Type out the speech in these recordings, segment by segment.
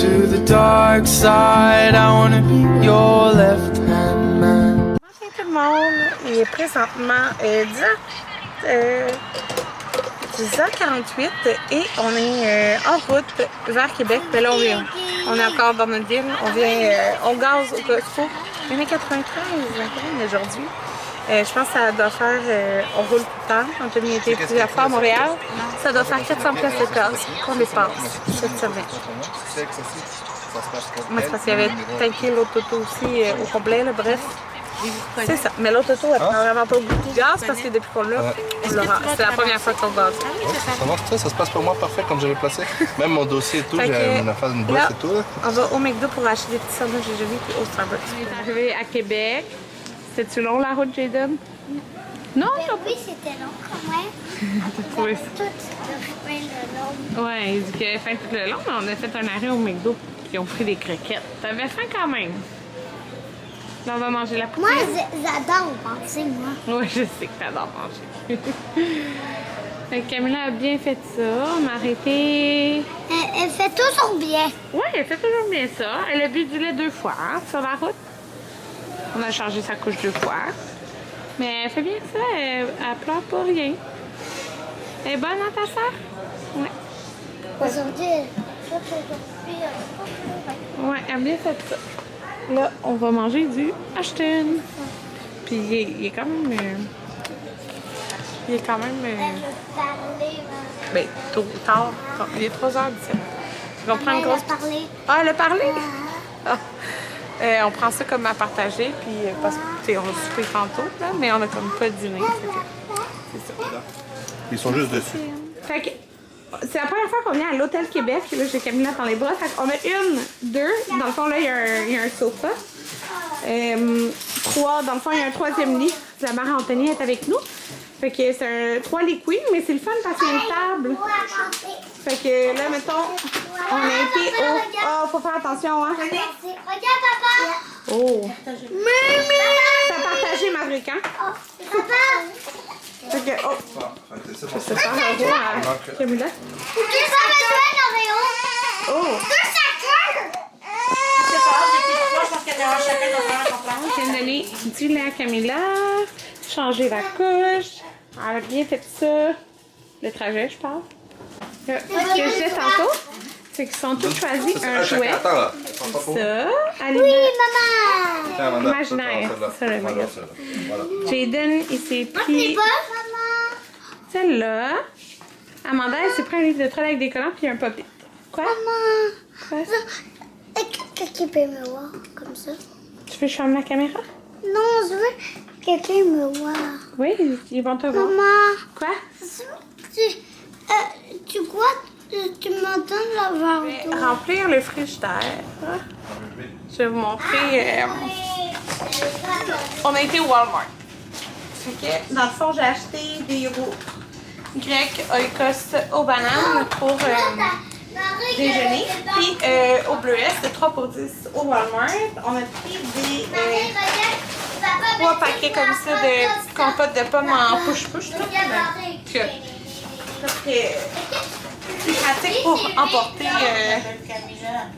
to the dark side. I wanna be your left hand man. Bonjour tout le monde, il est présentement 10h48 et on est en route vers Québec. Mais là on est encore dans notre ville, on gaze au Costco. Il y en a 93 aujourd'hui. Je pense que ça doit faire, on roule tout le temps, on a mis été plusieurs fois à Montréal, ça doit faire 400 pièces de gaz qu'on dépense cette semaine. Moi c'est parce qu'il y avait tanké l'autre auto aussi au complet, là, bref. C'est ça, mais l'autre auto elle prend vraiment pas beaucoup de gaz parce que depuis qu'on l'a, c'est la première fois qu'on gaze. Ça marche, ça se passe pour moi parfait comme j'avais placé. Même mon dossier et tout, j'ai une affaire d'une boîte et tout. Là. On va au McDo pour acheter des petits sandwichs de Jolie puis au Starbucks. On est arrivé à Québec. C'était-tu long la route, Jaden? Non, oui, c'était long quand même. T'as trouvé ça? Tout le chemin le long. Ouais, il dit qu'il avait faim tout le long, mais on a fait un arrêt au McDo puis ils ont pris des croquettes. T'avais faim quand même. Là, on va manger la poutine. Moi, j'adore manger, moi. Oui, je sais que t'adores manger. Fait que Camilla a bien fait ça. On a arrêté. Elle fait toujours bien. Oui, elle fait toujours bien ça. Elle a bu du lait 2 fois sur la route. On a changé sa couche 2 fois. Mais elle fait bien ça. Elle pleure pas rien. Elle est bonne, hein, ta soeur? Oui. Aujourd'hui, Oui, elle a bien fait ça. Là, on va manger du Ashton. Puis il est quand même... il est quand même... elle veut parler. ben, tard. Il est 3h17. On prend une grosse... Parler. Ah, elle a parlé? Ah. On prend ça comme à partager, puis parce que, on a soupé tantôt, là, mais on a comme pas dîné. C'est ça. Ils sont juste dessus. Fait que, c'est la première fois qu'on vient à l'Hôtel Québec. Là, j'ai Camilla dans les bras. Fait qu'on a 2. Dans le fond, là, il y a un sofa. 3, dans le fond, il y a un 3e lit. La mère Anthony est avec nous. Fait que c'est un 3 lits queen, mais c'est le fun parce qu'il y a une table. Fait que là, mettons, on a été au... Oh, faut faire attention, hein. Regarde, papa. Oh. T'as partagé, Maverick, hein? Papa. Fait que, oh. Je sais pas, on va voir à Camilla. Qu'est-ce que ça veut dire, Oh. Je viens de donner du lait à Camilla, changer la couche. Elle a bien fait ça. Le trajet, je parle. Ce que je disais tantôt, c'est qu'ils sont tous choisis un jouet. Ça, Oui, maman. imaginaire. C'est ça le magasin. Jaden, il s'est pris Maman. celle-là. Amanda, elle s'est pris un livre de troll avec des collants puis un pop-it. Quoi? Maman. Quoi? Quelqu'un peut me voir comme ça? Tu veux que je ferme la caméra? Non, je veux quelqu'un me voir. Oui, ils vont te voir. Maman. Quoi? Tu crois que tu m'entends la Remplir le frigidaire. Je vais vous montrer. On a été au Walmart. Fait que, dans le fond, j'ai acheté des roues grecs Oikos aux bananes pour déjeuner. Puis au bleuet, c'était 3 pour 10 au Walmart. On a pris des 3 paquets comme ça de petites compotes de pommes en push-push. C'est pratique pour emporter.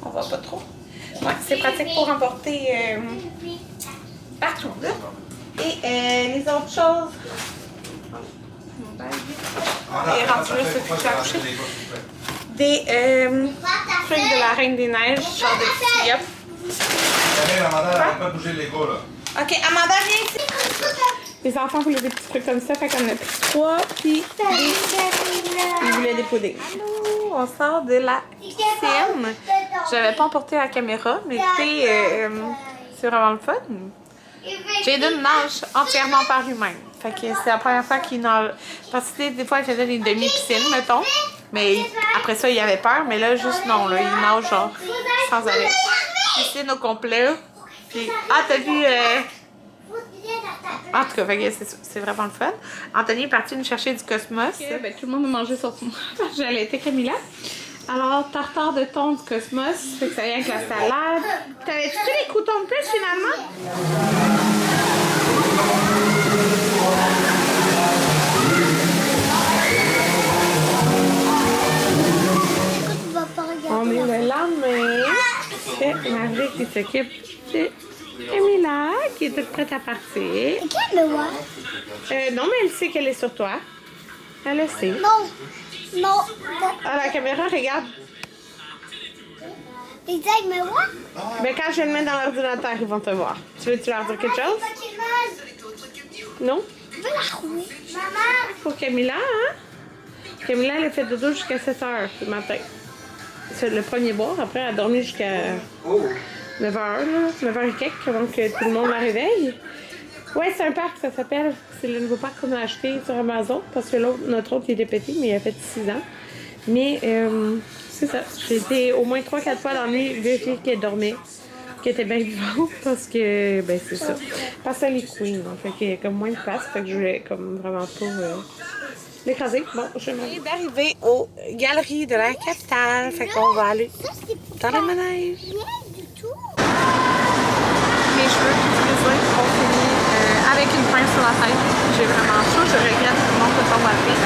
On va pas trop. Ouais, c'est pratique pour emporter partout. Là. Et les autres choses. Mon bague. Et rendu là, c'est tout à coucher. Des trucs de la Reine des Neiges, genre de petits yep. Amanda, elle va pas bouger les gars là. Ok, Amanda, viens ici. Les enfants voulaient des petits trucs comme ça, fait qu'on a pris 3, puis ils voulaient des puddings. Allô, on sort de la piscine. J'avais pas emporté la caméra, mais écoutez, c'est vraiment le fun. Jaden nage entièrement par lui-même. Fait que c'est la première fois qu'il nage. Parce que des fois, il faisait des demi-piscines, mettons. Mais après ça, il avait peur. Mais là, juste non, là, il nage genre sans arrêt. Piscine au complet. Puis, t'as vu... En tout cas, c'est vraiment le fun. Anthony est parti nous chercher du Cosmos. Okay, ben, tout le monde a mangé sauf moi. J'allaitais Camilla. Alors, tartare de thon du Cosmos. Fait que ça vient avec la salade. T'avais-tu les croutons de plus finalement? On est le lendemain. Maverick qui s'occupe de Camilla, qui est toute prête à partir. Qui me voit? Non, mais elle sait qu'elle est sur toi. Elle le sait. Non. Non. Ah, la caméra, regarde. Les aigles me voient? Mais quand je vais le mettre dans l'ordinateur, ils vont te voir. Tu veux-tu leur dire quelque chose? Non? Je veux la rouer. Maman! Pour Camilla, hein? Camilla, elle a fait dodo jusqu'à 7 h le matin. C'est le premier boire. Après, elle a dormi jusqu'à 9 h, 9 h et quelques, avant que tout le monde la réveille. Ouais, c'est un parc, ça s'appelle. C'est le nouveau parc qu'on a acheté sur Amazon. Parce que notre autre, il était pété, mais il a fait 6 ans. Mais, c'est ça. J'ai été au moins 3-4 fois dans la nuit vérifier qu'elle dormait, qu'elle était bien vivante, parce que, ben, c'est ça. Parce qu'elle est queen, hein, fait qu'il y a comme moins de place, fait que je voulais comme vraiment pas l'écraser. Bon, je viens d'arriver aux galeries de la capitale, fait qu'on va aller dans les manèges. Rien du tout. Mes cheveux tout frisés ont fini avec une pince sur la tête. J'ai vraiment chaud, je regrette tout le monde de pas m'appeler.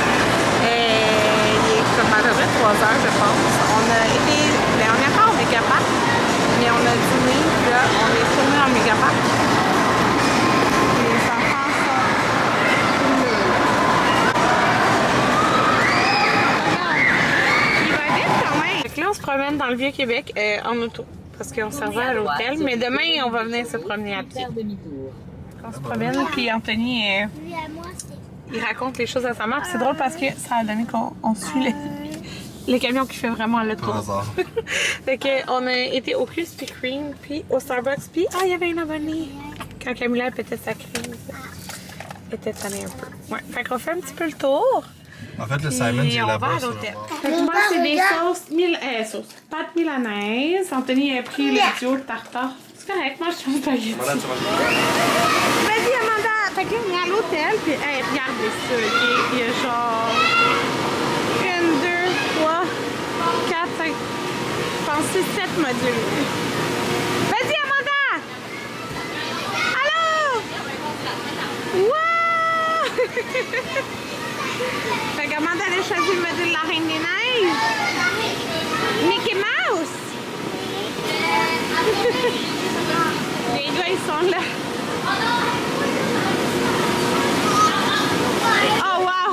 Il est comme à peu près 3 heures, je pense. On a été, ben, on est encore au Megapark, mais on a dîné, puis là, on est retourné dans le Megapark. Les enfants sont il va vite quand même. Fait que là, on se promène dans le Vieux-Québec en auto, parce qu'on s'en va à l'hôtel, mais demain, on va venir se promener à pied. On se promène, puis Anthony, Lui à moi, c'est. il raconte les choses à sa mère. C'est drôle parce que ça a donné qu'on suit les camions qui fait vraiment le tour. Par hasard. Fait qu'on a été au Krispy Kreme, puis au Starbucks, puis il y avait une abonnée. Quand Camilla pétait sa crème, elle était tannée un peu. Ouais, fait qu'on fait un petit peu le tour. En fait, le Simon, Et j'ai on va là-bas. à l'hôtel. Fait que moi, c'est des sauces, pâtes milanaises. Anthony a pris le duo de tartare. C'est correct, moi je suis spaghetti. Vas-y, Amanda! Fait que là, on est à l'hôtel, puis hey, regardez ça, ok? Il y a genre 1, 2, 3, 4, 5, je pense que c'est 7 modules. Vas-y, Amanda! Allô? Wow! Fait qu'Amanda a choisi le module de la Reine des Neiges. Mickey Mouse! Les gars, ils sont là. Oh, wow!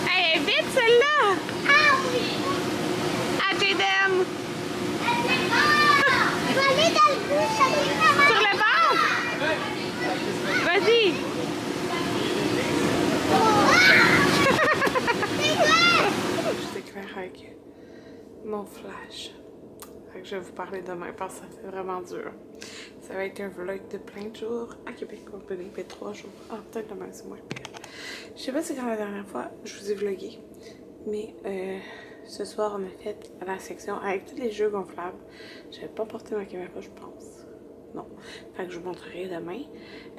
Hey, elle est vite, celle-là! Ah, Jaden! Je vais aller dans le bus avec maman. Sur le banc! Vas-y! Je t'éclaire avec mon flash. Fait que je vais vous parler demain parce que ça fait vraiment dur. Ça va être un vlog de plein de jours à Québec. On peut même 3 jours. Ah, peut-être demain, c'est moins pire. Je sais pas si quand la dernière fois je vous ai vlogué, mais ce soir on a fait la section avec tous les jeux gonflables. J'avais pas porté ma caméra, je pense. Non. Fait que je vous montrerai demain.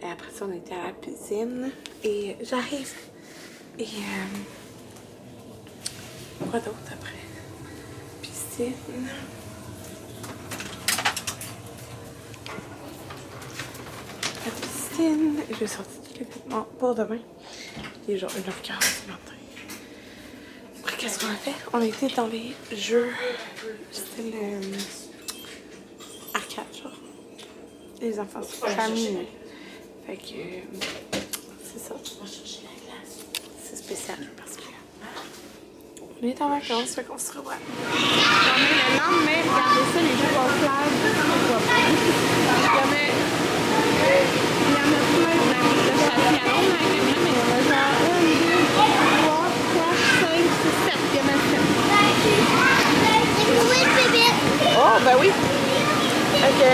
Et après ça, on était à la piscine. Et j'arrive. Et quoi d'autre après? Piscine. La piscine. Je vais sortir tous les vêtements pour demain. Il est genre 1h40 du matin. Après, qu'est-ce qu'on a fait? On a été dans les jeux style arcade, genre. Les enfants sont familles. Fait que c'est ça. C'est spécial parce que on est en vacances, fait qu'on se revoit. J'en ai le lendemain, regardez ça, les jeux gonflables. Il y en a plein de châssis à l'ombre avec Camilla, mais il y en a genre 1, 2, 3, 4, 5, 6, 7. Il y en a 7. J'ai trouvé le bébé. Oh, ben oui! Fait que,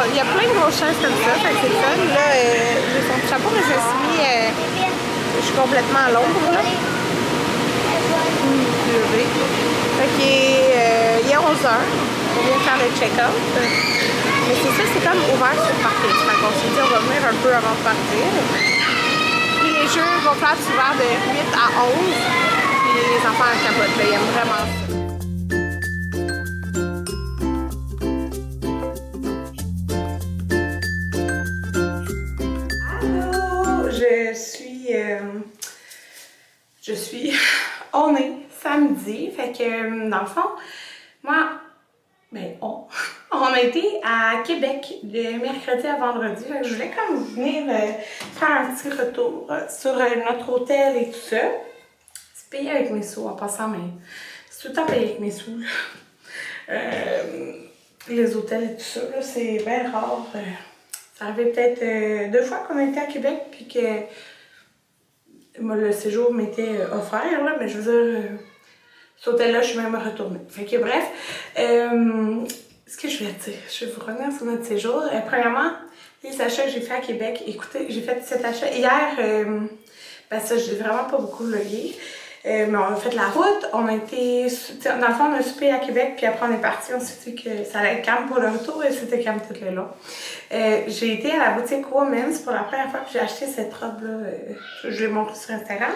il y a plein de grosses chaises comme ça, fait que c'est le fun. Là, j'ai son petit chapeau, mais je suis complètement à l'ombre, là. Fait qu'il est 11h, on vient faire le check-out. Mais c'est ça, c'est comme ouvert sur le parking. Fait qu'on s'est dit, on va venir un peu avant de partir. Puis les jeux gonflables sont ouverts de 8 à 11. Puis les enfants à capote, là, ils aiment vraiment ça. On est samedi, fait que dans le fond, moi, ben on a été à Québec de mercredi à vendredi. Fait que je voulais comme venir faire un petit retour sur notre hôtel et tout ça. C'est payé avec mes sous en passant, mais c'est tout le temps payé avec mes sous. Les hôtels et tout ça, c'est bien rare. Ça arrivait peut-être 2 fois qu'on a été à Québec, puis que moi, le séjour m'était offert, là, mais je veux dire, cet hôtel-là, je suis même retournée. Fait que bref, ce que je vais dire, je vais vous revenir sur notre séjour. Premièrement, les achats que j'ai fait à Québec, écoutez, j'ai fait cet achat hier, ben ça, je l'ai vraiment pas beaucoup vlogué. Mais on a fait la route, on a été, dans le fond, on a soupé à Québec, puis après on est parti, on s'est dit que ça allait être calme pour le retour, et c'était calme tout le long. J'ai été à la boutique Women's pour la première fois, puis j'ai acheté cette robe-là, je l'ai montrée sur Instagram.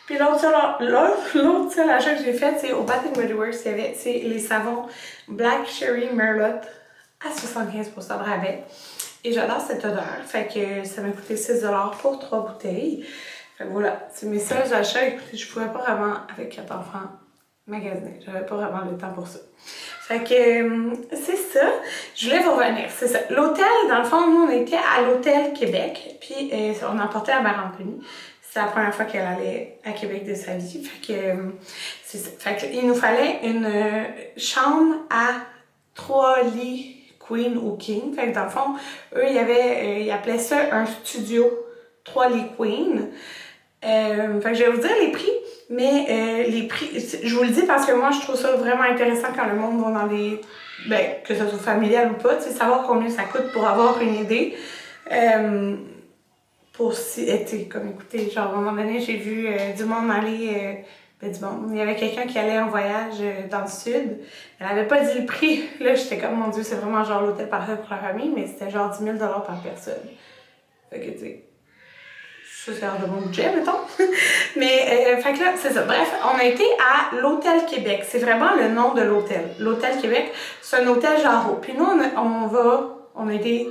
Puis l'autre seul achat que j'ai fait, c'est au Bath & Body Works, il y avait les savons Black Cherry Merlot à 75% de rabais. Et j'adore cette odeur, fait que ça m'a coûté 6$ pour 3 bouteilles. Fait que voilà, c'est mes seuls achats. Écoutez, je pouvais pas vraiment, avec 4 enfants, magasiner. J'avais pas vraiment le temps pour ça. Fait que c'est ça. Je voulais vous revenir, c'est ça. L'hôtel, dans le fond, nous, on était à l'hôtel Québec. Puis on a emporté la mère Anthony. C'est la première fois qu'elle allait à Québec de sa vie. Fait que c'est ça. Fait que il nous fallait une chambre à 3 lits queen ou king. Fait que dans le fond, eux, ils appelaient ça un studio 3 lits queen. Fait que je vais vous dire les prix, mais les prix, je vous le dis parce que moi je trouve ça vraiment intéressant quand le monde va dans les, ben, que ce soit familial ou pas, tu sais, savoir combien ça coûte pour avoir une idée. Pour si, tu sais, comme écoutez, genre à un moment donné, j'ai vu du monde aller, ben du monde, il y avait quelqu'un qui allait en voyage dans le sud, elle avait pas dit le prix, là j'étais comme, mon Dieu, c'est vraiment genre l'hôtel parfait pour la famille, mais c'était genre 10 000$ par personne. Fait que tu sais, ça c'est hors de mon budget, mettons. Mais, fait que là, c'est ça. Bref, on a été à l'Hôtel Québec. C'est vraiment le nom de l'hôtel. L'Hôtel Québec, c'est un hôtel Jarreau. Puis nous, on a été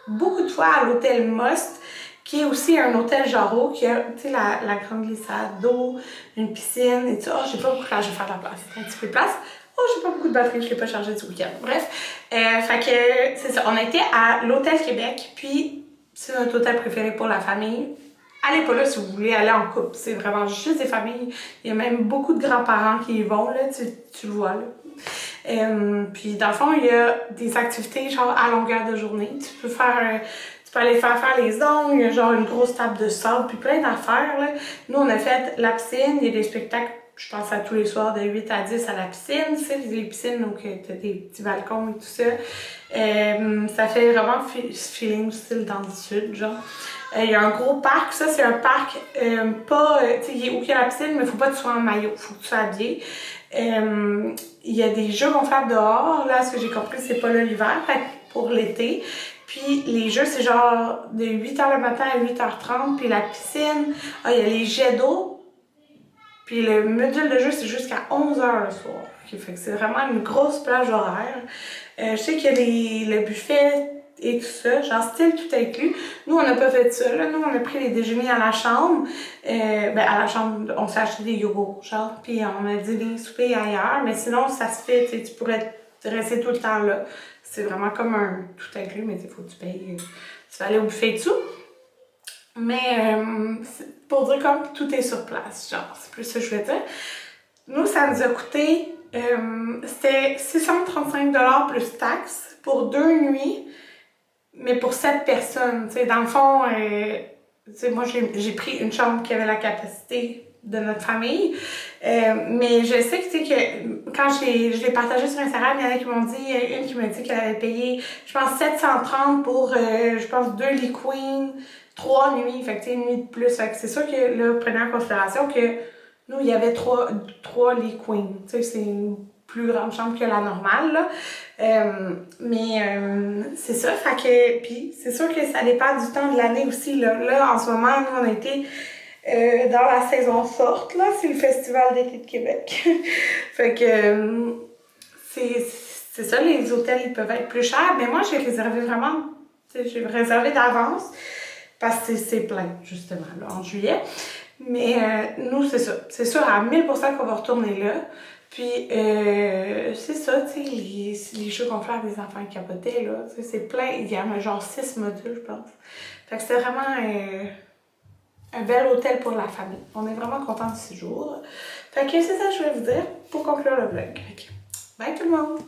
beaucoup de fois à l'Hôtel Most, qui est aussi un hôtel Jarreau, qui a, tu sais, la grande glissade d'eau, une piscine et tout ça. Oh, j'ai pas beaucoup de place, je vais faire de la place. C'est un petit peu de place. Oh, j'ai pas beaucoup de batterie, je l'ai pas chargée ce week-end. Bref, fait que, c'est ça. On a été à l'Hôtel Québec, puis c'est notre hôtel préféré pour la famille. Allez pas là si vous voulez aller en couple, c'est vraiment juste des familles. Il y a même beaucoup de grands-parents qui y vont, là, tu le vois, là. Puis dans le fond, il y a des activités genre à longueur de journée. Tu peux aller faire les ongles, il y a genre une grosse table de sable, puis plein d'affaires, là. Nous, on a fait la piscine, il y a des spectacles, je pense à tous les soirs de 8 à 10 à la piscine, tu sais, les piscines, donc t'as des petits balcons et tout ça. Ça fait vraiment feeling style dans le sud, genre. Il y a un gros parc, ça c'est un parc pas, tu sais, où il y a la piscine, mais faut pas que tu sois en maillot, faut que tu sois habillé. Il y a des jeux gonflables dehors, là, ce que j'ai compris, c'est pas là l'hiver, pour l'été. Puis les jeux, c'est genre de 8h le matin à 8h30, puis la piscine, il y a les jets d'eau, puis le module de jeu, c'est jusqu'à 11h le soir. Okay, fait que c'est vraiment une grosse plage horaire. Je sais qu'il y a le buffet et tout ça, genre style tout inclus. Nous, on n'a pas fait ça, là. Nous, on a pris les déjeuners à la chambre. À la chambre, on s'est acheté des yogourts, genre, puis on a dîné, souper ailleurs. Mais sinon, ça se fait, tu pourrais rester tout le temps là. C'est vraiment comme un tout inclus, mais il faut que tu payes. Tu vas aller au buffet et tout. Mais pour dire comme tout est sur place, genre, c'est plus ça que je veux dire. Nous, ça nous a coûté, c'était 635$ plus taxes pour 2 nuits. Mais pour 7 personnes, tu sais, dans le fond, tu sais, moi j'ai pris une chambre qui avait la capacité de notre famille. Mais je sais que, tu sais, que quand je l'ai partagé sur Instagram, il y en a qui m'ont dit, une qui m'a dit qu'elle avait payé, je pense, 730 pour, je pense, 2 lits queen, 3 nuits, fait que, tu sais, une nuit de plus. Fait que c'est sûr que, là, prenez en considération que nous, il y avait 3 lits queen. Tu sais, c'est une plus grande chambre que la normale, là. C'est ça, fait que, puis c'est sûr que ça dépend du temps de l'année aussi, là. Là, en ce moment, nous, on a été dans la saison forte, là, c'est le Festival d'été de Québec. Fait que, c'est ça, les hôtels, ils peuvent être plus chers, mais moi, j'ai réservé vraiment, tu sais, j'ai réservé d'avance, parce que c'est plein, justement, là, en juillet. Mais nous, c'est ça. C'est sûr à 1000% qu'on va retourner là. Puis, c'est ça, tu sais, les jeux qu'on fait avec des enfants capotés, là, tu sais, c'est plein. Il y a genre 6 modules, je pense. Fait que c'était vraiment un bel hôtel pour la famille. On est vraiment contents de ce séjour. Fait que c'est ça que je voulais vous dire pour conclure le vlog. Bye tout le monde!